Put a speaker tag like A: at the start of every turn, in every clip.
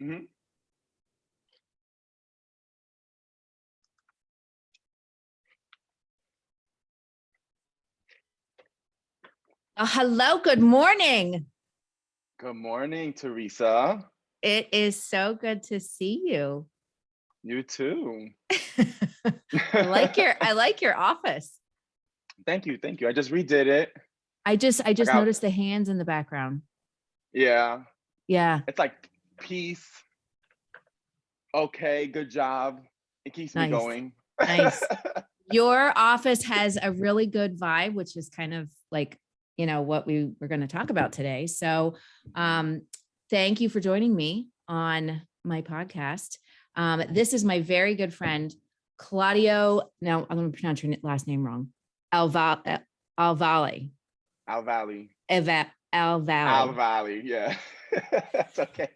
A: Mhm.
B: Hello, good morning.
A: Good morning, Theresa.
B: It is so good to see you.
A: You too.
B: I like your office.
A: Thank you, thank you. I just redid it.
B: I
A: I
B: just
A: got,
B: noticed the hands in the background.
A: yeah,
B: Yeah,
A: it's like peace. Okay, good job. It keeps me
B: nice.
A: going.
B: Nice. Your office has a really good vibe, which is kind of like, what we were going to talk about today. So, um, thank you for joining me on my podcast. This is my very good friend, Claudio. Now I'm going to pronounce your last name wrong. Alvale.
A: Al Valley. Al
B: Alvale.
A: Valley, yeah. That's okay.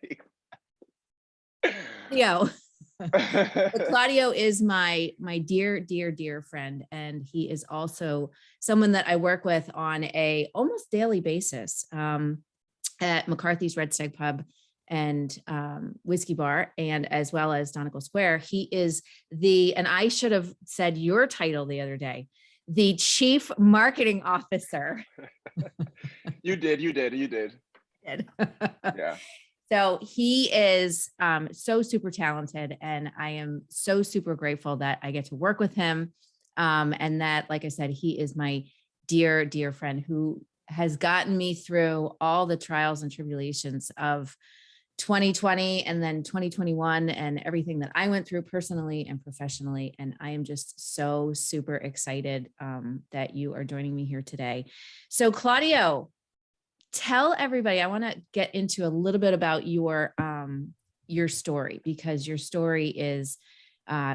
B: Claudio. But Claudio is my dear friend, and he is also someone that I work with on a almost daily basis at McCarthy's Red Stag Pub and Whiskey Bar, and as well as Donegal Square. He is and I should have said your title the other day, the Chief Marketing Officer.
A: You did. Yeah.
B: So he is so super talented, and I am so super grateful that I get to work with him. And that, like I said, he is my dear friend who has gotten me through all the trials and tribulations of 2020 and then 2021 and everything that I went through personally and professionally. And I am just so super excited that you are joining me here today. So, Claudio, tell everybody. I want to get into a little bit about your story, because your story is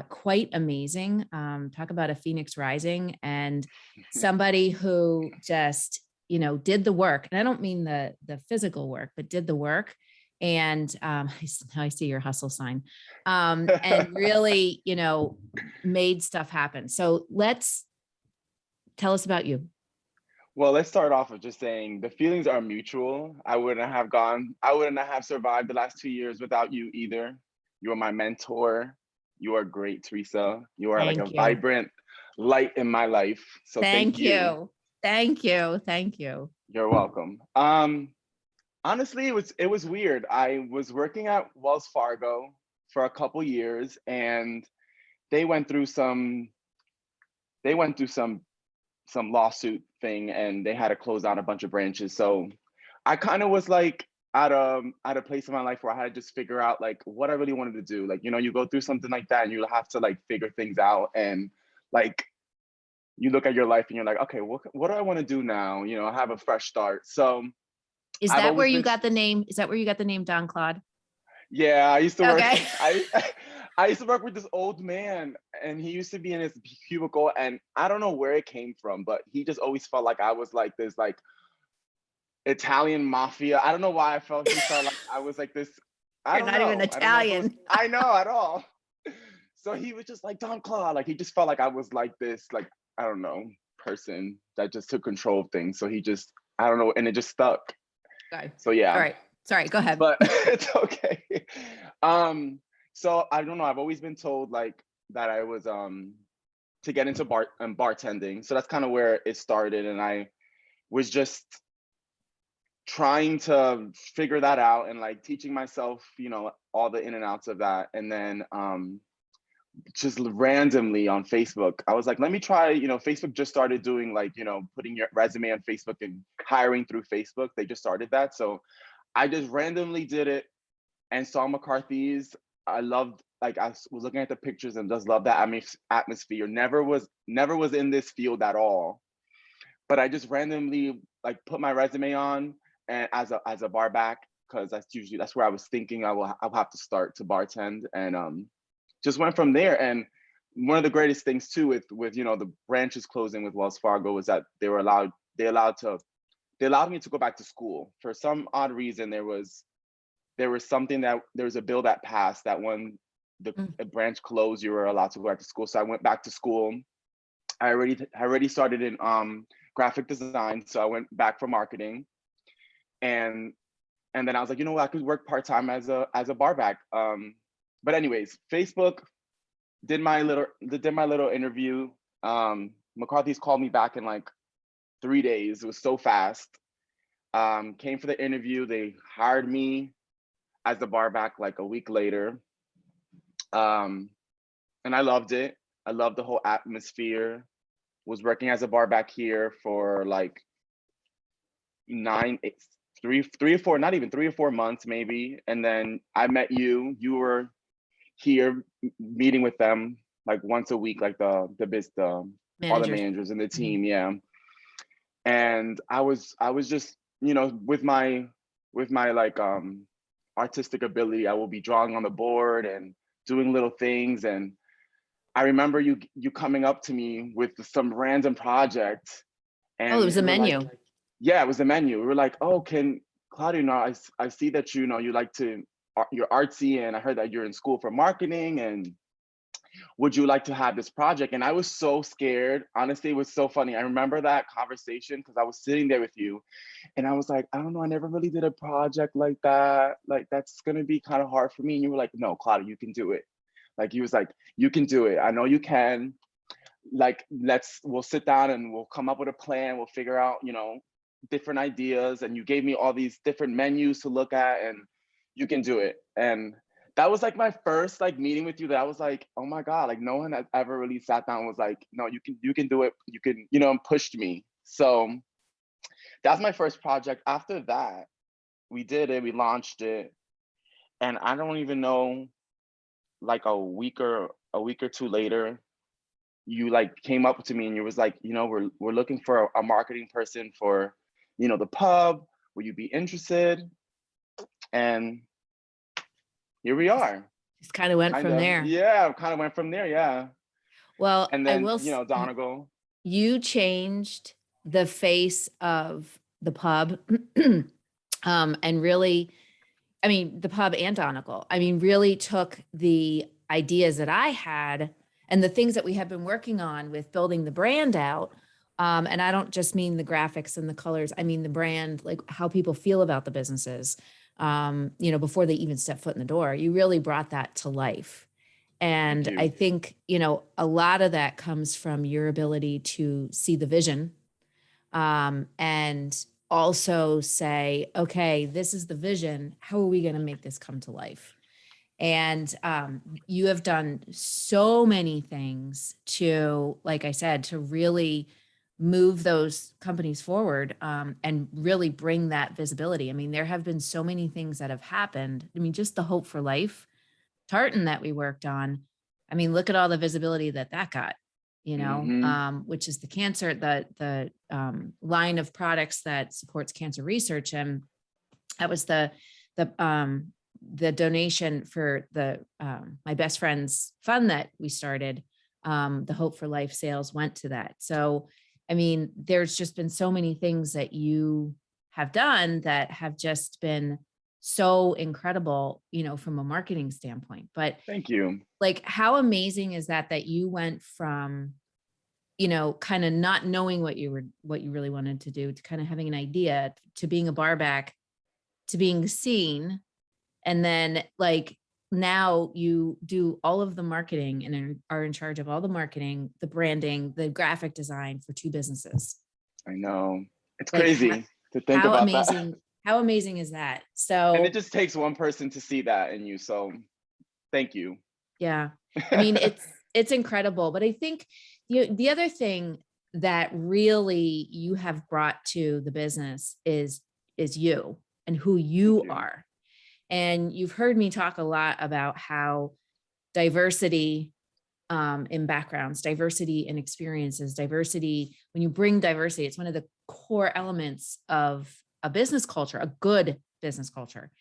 B: quite amazing. Talk about a phoenix rising and somebody who just did the work. And I don't mean the physical work, but did the work. And now I see your hustle sign, and really made stuff happen. So tell us about you.
A: Well, let's start off with just saying the feelings are mutual. I wouldn't have survived the last 2 years without you either. You are my mentor. You are great, Theresa. You are like a
B: Thank you.
A: vibrant light in my life. So thank
B: Thank
A: you.
B: you. Thank you. Thank you.
A: You're welcome. Honestly, it was weird. I was working at Wells Fargo for a couple years, and they went through some they went through some lawsuit thing, and they had to close down a bunch of branches. So I kind of was like at a place in my life where I had to just figure out like what I really wanted to do. Like, you go through something like that and you have to like figure things out, and like you look at your life and you're like, okay, what do I want to do now? I have a fresh start. So
B: Is
A: I've
B: that where
A: always
B: you
A: been,
B: got the name? Is that where you got the name Don Claude?
A: yeah, I used to work,
B: Okay.
A: I used to work with this old man, and he used to be in his cubicle, and I don't know where it came from, but he just always felt like I was like this like Italian mafia. I don't know why he felt like I was like this. I
B: You're
A: don't
B: not even
A: know. I don't know if it was,
B: Italian.
A: I know at all. So he was just like, Don Claude. Like, he just felt like I was like this, like, I don't know, person that just took control of things. So he just, I don't know. And it just stuck.
B: Okay.
A: So
B: All
A: yeah,
B: right. Sorry. Go ahead.
A: but it's okay. Um, so I don't know. I've always been told like that I was, to get into bartending. So that's kind of where it started. And I was just trying to figure that out and like teaching myself, all the in and outs of that. And then just randomly on Facebook, I was like, let me try, Facebook just started doing like, putting your resume on Facebook and hiring through Facebook. They just started that. So I just randomly did it and saw McCarthy's. I loved, like, I was looking at the pictures and just loved that atmosphere. Never was in this field at all, but I just randomly like put my resume on and as a bar back, because that's where I was thinking I'll have to start to bartend, and just went from there. And one of the greatest things too with the branches closing with Wells Fargo was that they allowed me to go back to school. For some odd reason, there was a bill that passed that when the
B: Mm.
A: a branch closed, you were allowed to go back to school. So I went back to school. I already started in graphic design, so I went back for marketing. And And then I was like, you know what, I could work part-time as a bar back. But anyways, Facebook did my little interview. McCarthy's called me back in like 3 days. It was so fast. Came for the interview. They hired me as the bar back like a week later. And I loved it. I loved the whole atmosphere. Was working as a bar back here for like nine, eight, three or four, not even 3 or 4 months maybe. And then I met you. You were here meeting with them like once a week, like the all the
B: Managers.
A: managers and the
B: Mhm.
A: team, yeah. And I was just, with my like artistic ability, I will be drawing on the board and doing little things. And I remember you coming up to me with some random project,
B: Oh, it
A: and
B: was a
A: you were like,
B: menu.
A: yeah, it was a menu. We were like, oh, can Claudio, I see that you like to you're artsy, and I heard that you're in school for marketing, and would you like to have this project? And I was so scared. Honestly, it was so funny. I remember that conversation because I was sitting there with you, and I was like, I don't know, I never really did a project like that. Like, that's gonna be kind of hard for me. And you were like, no, Claudio, you can do it. Like, he was like, you can do it. I know you can. Like, we'll sit down and we'll come up with a plan. We'll figure out, different ideas. And you gave me all these different menus to look at, and you can do it. And that was like my first like meeting with you, that I was like, oh my God, like no one has ever really sat down and was like, no, you can do it. You can, and pushed me. So that's my first project. After that, we did it, we launched it. And I don't even know, like a week or two later, you like came up to me and you was like, we're looking for a marketing person for, the pub. Will you be interested? And here we
B: Just,
A: are.
B: just kind of went
A: Kind
B: from
A: of.
B: there.
A: Yeah, kind of went from there. Yeah.
B: Well,
A: And
B: I
A: then,
B: will,
A: Donegal.
B: you changed the face of the pub. And really, I mean, the pub and Donegal, I mean, really took the ideas that I had and the things that we have been working on with building the brand out. And I don't just mean the graphics and the colors, I mean the brand, like how people feel about the businesses, before they even step foot in the door. You really brought that to life.
A: Thank
B: And I
A: you.
B: think, a lot of that comes from your ability to see the vision, and also say, okay, this is the vision. How are we going to make this come to life? And you have done so many things to, like I said, to really move those companies forward, and really bring that visibility. I mean, there have been so many things that have happened. I mean, just the Hope for Life tartan that we worked on. I mean, look at all the visibility that got,
A: Hmm.
B: which is the cancer, the line of products that supports cancer research. And that was the donation for the my best friend's fund that we started. The Hope for Life sales went to that. So, I mean, there's just been so many things that you have done that have just been so incredible, from a marketing standpoint. But
A: Thank you.
B: like, how amazing is that you went from, kind of not knowing what you really wanted to do, to kind of having an idea, to being a bar back, to being seen, and then like now you do all of the marketing and are in charge of all the marketing, the branding, the graphic design for two businesses.
A: I know. It's
B: Like
A: crazy to think
B: how
A: about that.
B: amazing, how amazing is that?
A: And it
B: So
A: just takes one person to see that in you. So thank you.
B: yeah, I mean, it's incredible. But I think the other thing that really you have brought to the business is you and who
A: Thank
B: you
A: you.
B: are. And you've heard me talk a lot about how diversity, in backgrounds, diversity in experiences, diversity, when you bring diversity, it's one of the core elements of a business culture, a good business culture,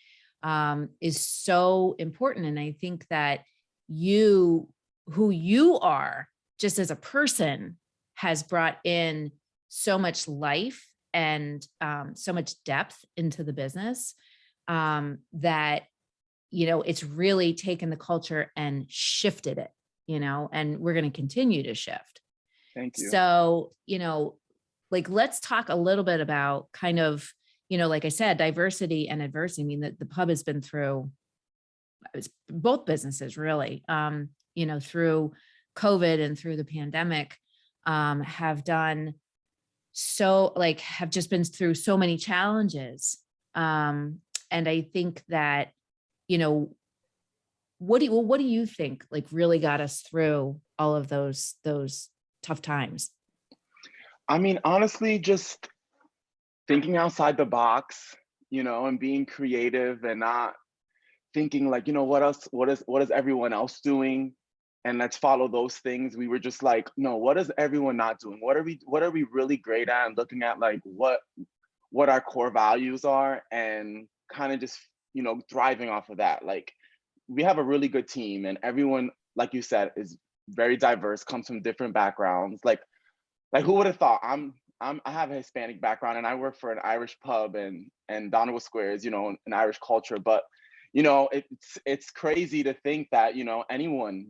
B: is so important. And I think that you, who you are just as a person, has brought in so much life and so much depth into the business, that it's really taken the culture and shifted it, and we're going to continue to shift.
A: Thank you.
B: So, like, let's talk a little bit about kind of, like I said, diversity and adversity. I mean, the pub has been through both businesses really, through COVID and through the pandemic, have done so, like, have just been through so many challenges. And I think that, you know, what do you think like really got us through all of those tough times?
A: I mean, honestly, just thinking outside the box, and being creative and not thinking like, what is everyone else doing? And let's follow those things. We were just like, no, what is everyone not doing? What are we really great at? And looking at like what our core values are and kind of just, thriving off of that. Like we have a really good team and everyone, like you said, is very diverse, comes from different backgrounds. Like who would have thought? I have a Hispanic background and I work for an Irish pub and Donovan Square is, an Irish culture. But it's crazy to think that, anyone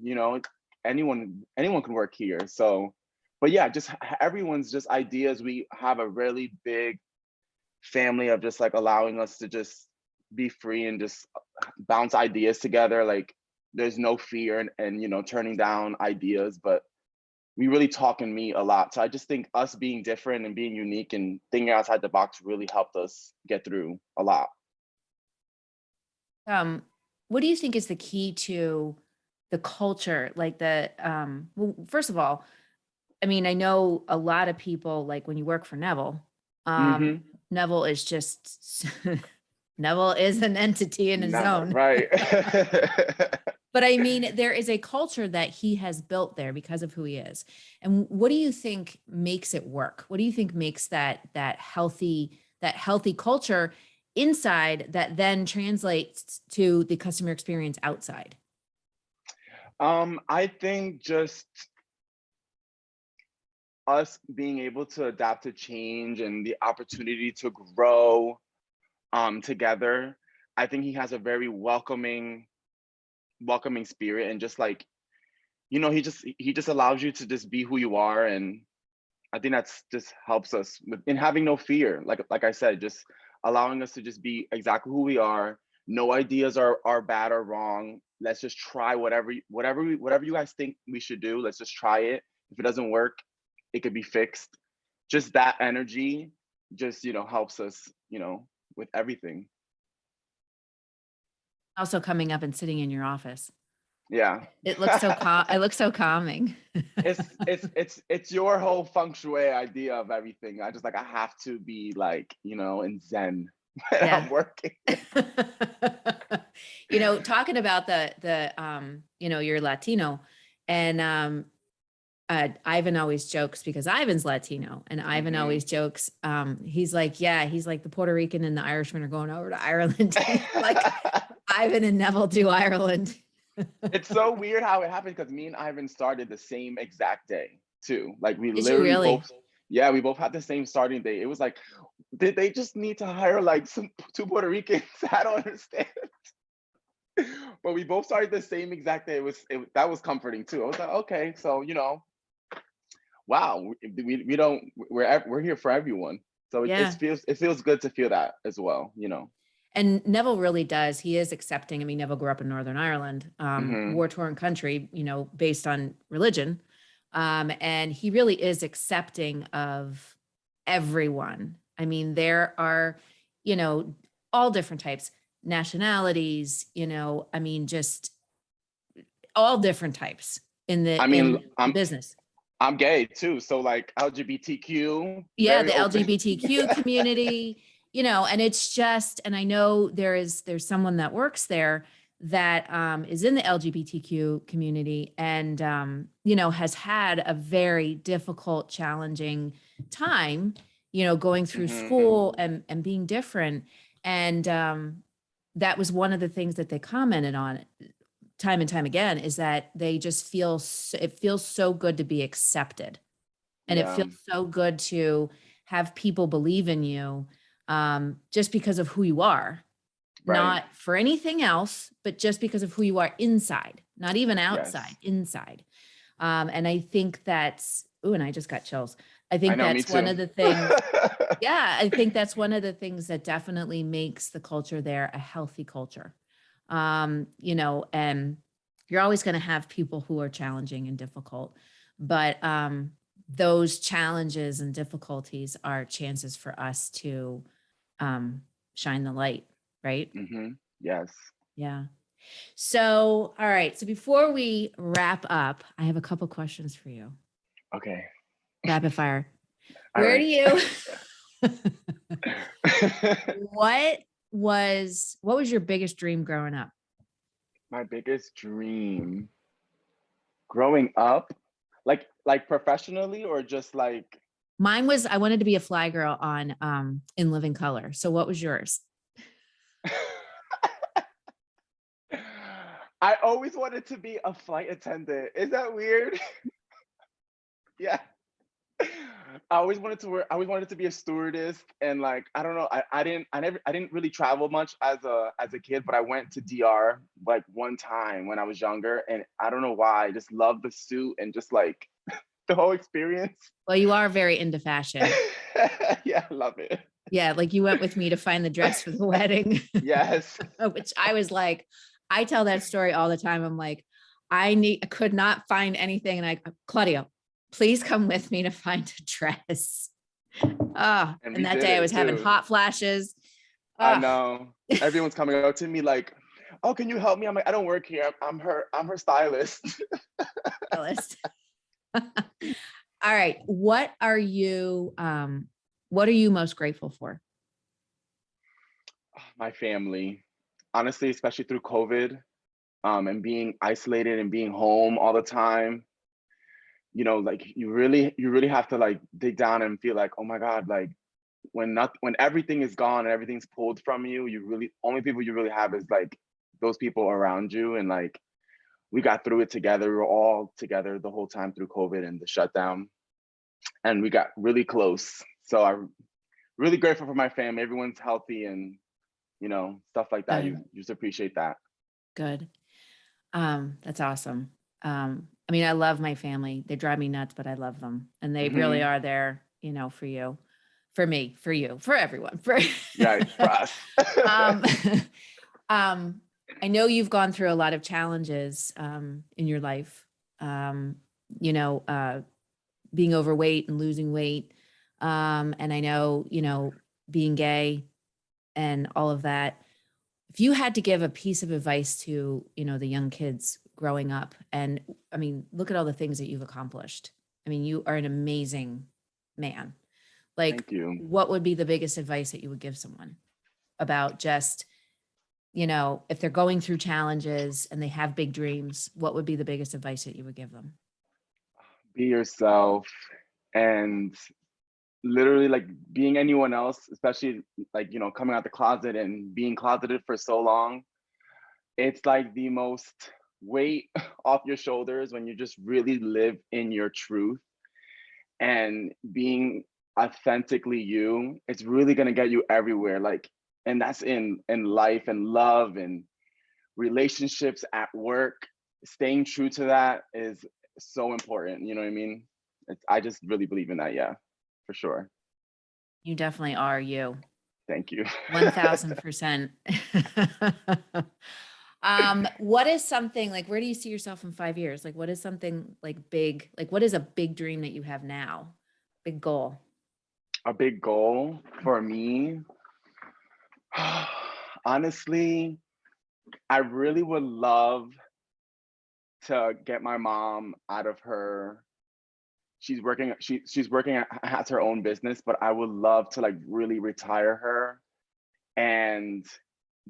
A: can work here. So, but yeah, just everyone's just ideas. We have a really big family of just like allowing us to just be free and just bounce ideas together. Like there's no fear and turning down ideas, but we really talk and meet a lot. So I just think us being different and being unique and thinking outside the box really helped us get through a lot.
B: Um, what do you think is the key to the culture? Like well, first of all, I mean, I know a lot of people, like when you work for Neville, um,
A: Hmm.
B: Neville is just, Neville is an entity in his
A: Never,
B: own.
A: right.
B: But I mean, there is a culture that he has built there because of who he is. And what do you think makes it work? What do you think makes that healthy culture inside that then translates to the customer experience outside?
A: I think just us being able to adapt to change and the opportunity to grow together. I think he has a very welcoming spirit and just like, he just allows you to just be who you are. And I think that's just helps us with in having no fear. Like I said, just allowing us to just be exactly who we are. No ideas are bad or wrong. Let's just try whatever you guys think we should do. Let's just try it. If it doesn't work, it could be fixed. Just that energy just, helps us, with everything.
B: Also coming up and sitting in your office.
A: Yeah.
B: It looks so calming.
A: It's your whole feng shui idea of everything. I have to be like, in Zen when
B: Yeah.
A: I'm working.
B: Talking about you're Latino, and Ivan always jokes because Ivan's Latino, and Ivan
A: Hmm.
B: always jokes. He's like, yeah, he's like the Puerto Rican and the Irishman are going over to Ireland. He's like, Ivan and Neville do Ireland.
A: It's so weird how it happened because me and Ivan started the same exact day too. Like we
B: Did you
A: literally
B: really?
A: both, yeah, we both had the same starting day. It was like, did they just need to hire like two Puerto Ricans? I don't understand. But we both started the same exact day. That was comforting too. I was like, okay, so wow, we don't we're here for everyone. So
B: Yeah.
A: it feels good to feel that as well.
B: And Neville really does. He is accepting. I mean, Neville grew up in Northern Ireland,
A: Hmm.
B: war-torn country, based on religion. And he really is accepting of everyone. I mean, there are, you know, all different types, nationalities, I mean, just all different types in
A: I
B: the
A: mean,
B: in business.
A: I'm gay too, so like LGBTQ,
B: Yeah,
A: very
B: the
A: open.
B: LGBTQ community, and it's just, and I know there's someone that works there that is in the LGBTQ community and has had a very difficult, challenging time, going through
A: Hmm.
B: school and being different. And that was one of the things that they commented on time and time again, is that they just it feels so good to be accepted, and it
A: Yeah,
B: feels so good to have people believe in you, just because of who you are,
A: right.
B: not for anything else, but just because of who you are inside, not even outside,
A: Yes.
B: inside. And I think that's, ooh, and I just got chills. I
A: I
B: think
A: know, me
B: that's one
A: too.
B: of the things. Yeah, I think that's one of the things that definitely makes the culture there a healthy culture. And you're always going to have people who are challenging and difficult, but those challenges and difficulties are chances for us to um, shine the light, right?
A: Yes.
B: Yeah. So, all right. So before we wrap up, I have a couple questions for you.
A: Okay.
B: Rapid fire.
A: All
B: Where do
A: right.
B: you what what was your biggest dream growing up?
A: My biggest dream growing up, like professionally or just like
B: Mine was I wanted to be a fly girl on In Living Color. So what was yours?
A: I always wanted to be a flight attendant. Is that weird? Yeah. I always wanted to be a stewardess and like I don't know, I didn't really travel much as a kid, but I went to DR like one time when I was younger and I don't know why, I just loved the suit and just like the whole experience.
B: Well, you are very into fashion.
A: Yeah, I love it.
B: Yeah, like you went with me to find the dress for the wedding,
A: Yes.
B: which I was like, I tell that story all the time. I'm like, I could not find anything. And Claudio, please come with me to find a dress. Oh,
A: And
B: and
A: we
B: that
A: did
B: day I
A: it
B: was having
A: too.
B: hot flashes.
A: I
B: Oh,
A: know. Everyone's coming up to me like, "Oh, can you help me?" I'm like, "I don't work here. I'm her stylist."
B: stylist. All right. What are you most grateful for?
A: My family, honestly, especially through COVID, and being isolated and being home all the time, like you really have to like dig down and feel like, oh my God, like when everything is gone and everything's pulled from you, you really only people you really have is like those people around you. And like we got through it together. We were all together the whole time through COVID and the shutdown, and we got really close. So I'm really grateful for my family. Everyone's healthy and stuff like that. You
B: Good,
A: just appreciate that.
B: good. That's awesome. I mean, I love my family. They drive me nuts, but I love them. And they really
A: Hmm.
B: are there, for you, for me, for you, for everyone. For
A: Right, for us.
B: um, um, I know you've gone through a lot of challenges in your life. Um, you know, uh, Being overweight and losing weight. And I know, being gay and all of that. If you had to give a piece of advice to, the young kids growing up, and I mean, look at all the things that you've accomplished. I mean, you are an amazing man. Like,
A: Thank you.
B: what would be the biggest advice that you would give someone about just, if they're going through challenges and they have big dreams, what would be the biggest advice that you would give them?
A: Be yourself and literally like being anyone else, especially like, coming out the closet and being closeted for so long. It's like the most weight off your shoulders when you just really live in your truth and being authentically you. It's really going to get you everywhere. Like, and that's in life and love and relationships at work. Staying true to that is so important. You know what I mean? I just really believe in that. Yeah, for sure.
B: You definitely are you.
A: Thank you.
B: 1000%. What is something like, where do you see yourself in 5 years? Like, what is something like big? Like, what is a big dream that you have now? Big goal.
A: A big goal for me, honestly, I really would love to get my mom out of her. She's working has her own business, but I would love to like really retire her and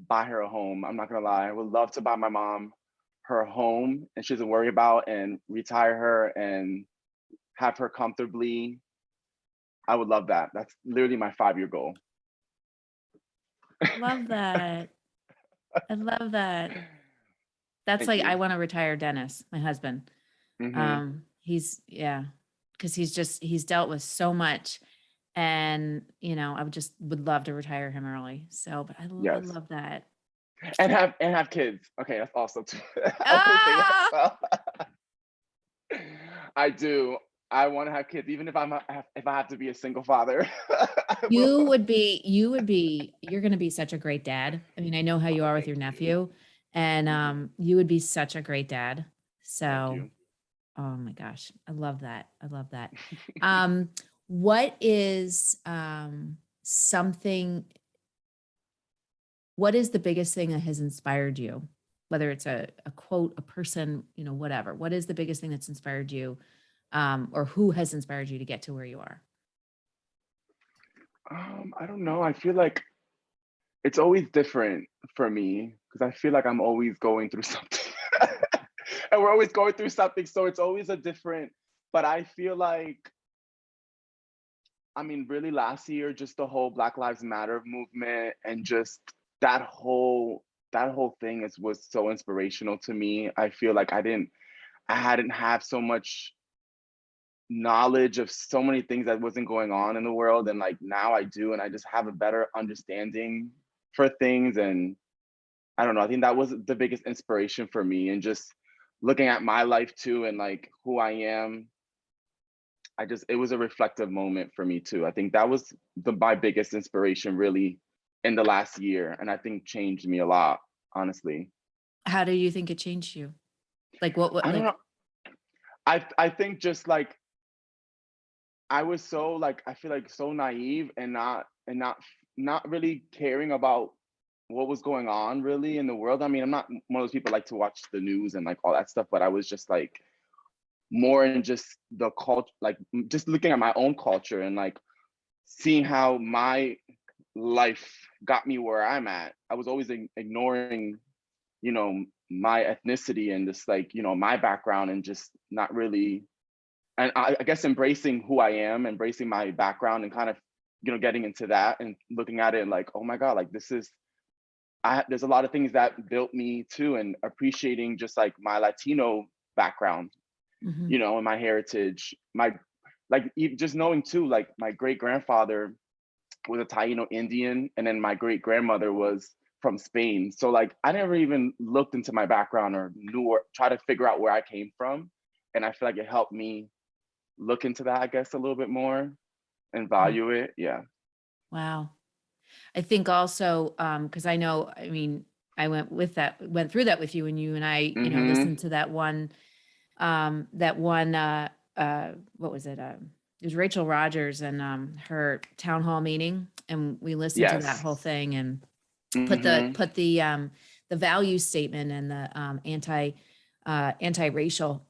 A: buy her a home. I'm not gonna lie. I would love to buy my mom her home and she doesn't worry about and retire her and have her comfortably. I would love that. That's literally my 5-year goal.
B: Love that. I love that. That's
A: Thank
B: like, I
A: you.
B: want to retire Dennis, my husband.
A: Hmm.
B: Yeah, because he's dealt with so much. And, I would love to retire him early. So, but I
A: Yes.
B: love that.
A: And have kids. Okay, that's awesome too. I want to say that as
B: Ah,
A: well. I do. I want to have kids, even if if I have to be a single father. I
B: You
A: will.
B: would be, you're going to be such a great dad. I mean, I know how you
A: Oh,
B: are with
A: thank
B: your
A: you.
B: nephew, and
A: Thank you.
B: you would be such a great dad.
A: Thank
B: So,
A: you.
B: oh my gosh, I love that. I love that. Um, what is something, what is the biggest thing that has inspired you? Whether it's a quote, a person, whatever. What is the biggest thing that's inspired you, or who has inspired you to get to where you are?
A: I don't know. I feel like it's always different for me because I feel like I'm always going through something. And we're always going through something. So it's always a different, but I feel like, I mean, really last year, just the whole Black Lives Matter movement and just that whole thing was so inspirational to me. I feel like I hadn't have so much knowledge of so many things that wasn't going on in the world, and like now I do, and I just have a better understanding for things. And I don't know, I think that was the biggest inspiration for me, and just looking at my life too and like who I am. It was a reflective moment for me too. I think that was my biggest inspiration really in the last year, and I think changed me a lot, honestly.
B: How do you think it changed you? Like what
A: I don't
B: like
A: know. I think just like I was so like I feel like so naive and not really caring about what was going on really in the world. I mean, I'm not one of those people like to watch the news and like all that stuff, but I was just like more in just the culture, like just looking at my own culture and like seeing how my life got me where I'm at. I was always ignoring, my ethnicity and just like, my background, and just not really, and I guess embracing who I am, embracing my background, and kind of, getting into that and looking at it and like, oh my God, like this is, there's a lot of things that built me too, and appreciating just like my Latino background,
B: Mhm.
A: and my heritage, my like just knowing too, like my great grandfather was a Taino Indian, and then my great grandmother was from Spain. So like I never even looked into my background or knew or try to figure out where I came from, and I feel like it helped me look into that, I guess, a little bit more and
B: Wow.
A: value it. Yeah.
B: Wow. I think also, because I know, I mean, I went through that with you, and you and I,
A: Mm-hmm.
B: listened to that one, what was it? It was Rachel Rogers and her town hall meeting. And we listened to that
A: Yes.
B: whole thing and put the
A: Mm-hmm.
B: put the um the value statement and the anti-racial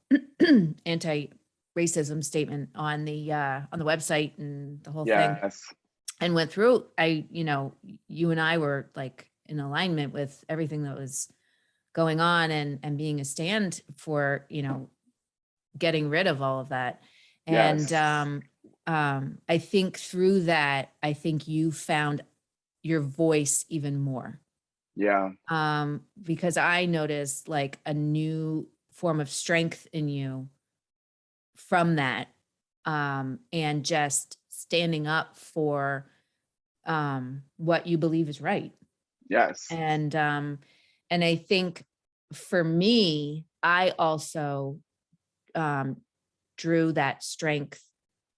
B: anti-racism statement on the website and the whole thing,
A: Yes.
B: and went through. You and I were like in alignment with everything that was going on, and being a stand for, getting rid of all of that. And
A: Yes.
B: I think through that, I think you found your voice even more,
A: Yeah.
B: because I noticed like a new form of strength in you from that, and just standing up for what you believe is right.
A: Yes.
B: And I think for me, I also um, drew that strength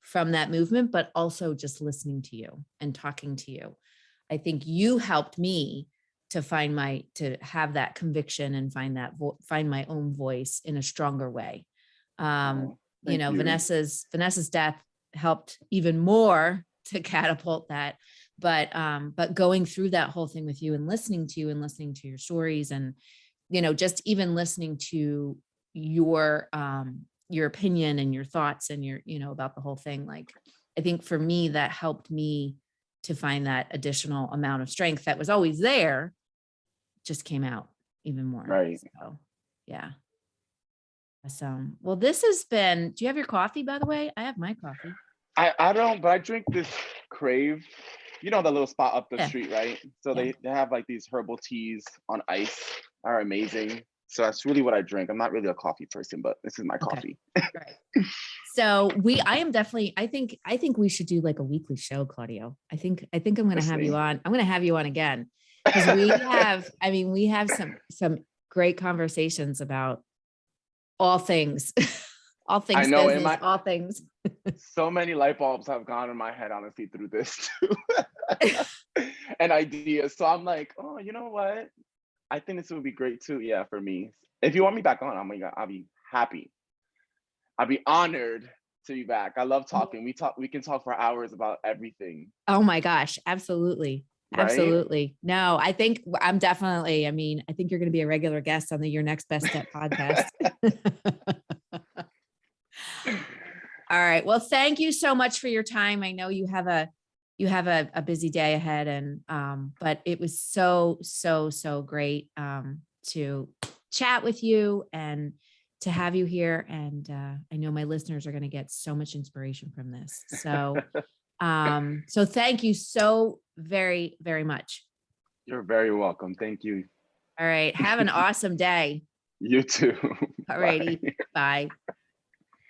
B: from that movement, but also just listening to you and talking to you. I think you helped me to have that conviction and find my own voice in a stronger way.
A: Oh, thank you.
B: Vanessa's death helped even more to catapult that. But going through that whole thing with you and listening to you and listening to your stories, and just even listening to your opinion and your thoughts and your, about the whole thing. Like, I think for me, that helped me to find that additional amount of strength that was always there, just came out even more.
A: Right.
B: So yeah. So, well, this has been, do you have your coffee, by the way? I have my coffee.
A: I don't, but I drink this Crave, the little spot up the
B: Yeah.
A: street, right? So
B: Yeah.
A: they have like these herbal teas on ice, are amazing. So that's really what I drink. I'm not really a coffee person, but this is my
B: Okay.
A: coffee.
B: Right. So I am definitely, I think we should do like a weekly show, Claudio. I think I'm going to have you
A: Listening.
B: on. I'm going to have you on again, because we have some great conversations about all things. All
A: I
B: things
A: know in
B: business,
A: my
B: all things.
A: so many light bulbs have gone in my head honestly through this too. And ideas. So I'm like, oh, you know what? I think this would be great too. Yeah, for me. If you want me back on, I'll be happy. I'll be honored to be back. I love talking. We can talk for hours about everything,
B: Oh my gosh, absolutely.
A: right?
B: Absolutely. No, I think I'm definitely, I mean, I think you're going to be a regular guest on the Your Next Best Step podcast. All right. Well, thank you so much for your time. I know you have a busy day ahead, and but it was so great to chat with you and to have you here. And I know my listeners are going to get so much inspiration from this. So thank you so very much.
A: You're very welcome. Thank you.
B: All right. Have an awesome day.
A: You too.
B: All
A: Bye.
B: righty. Bye.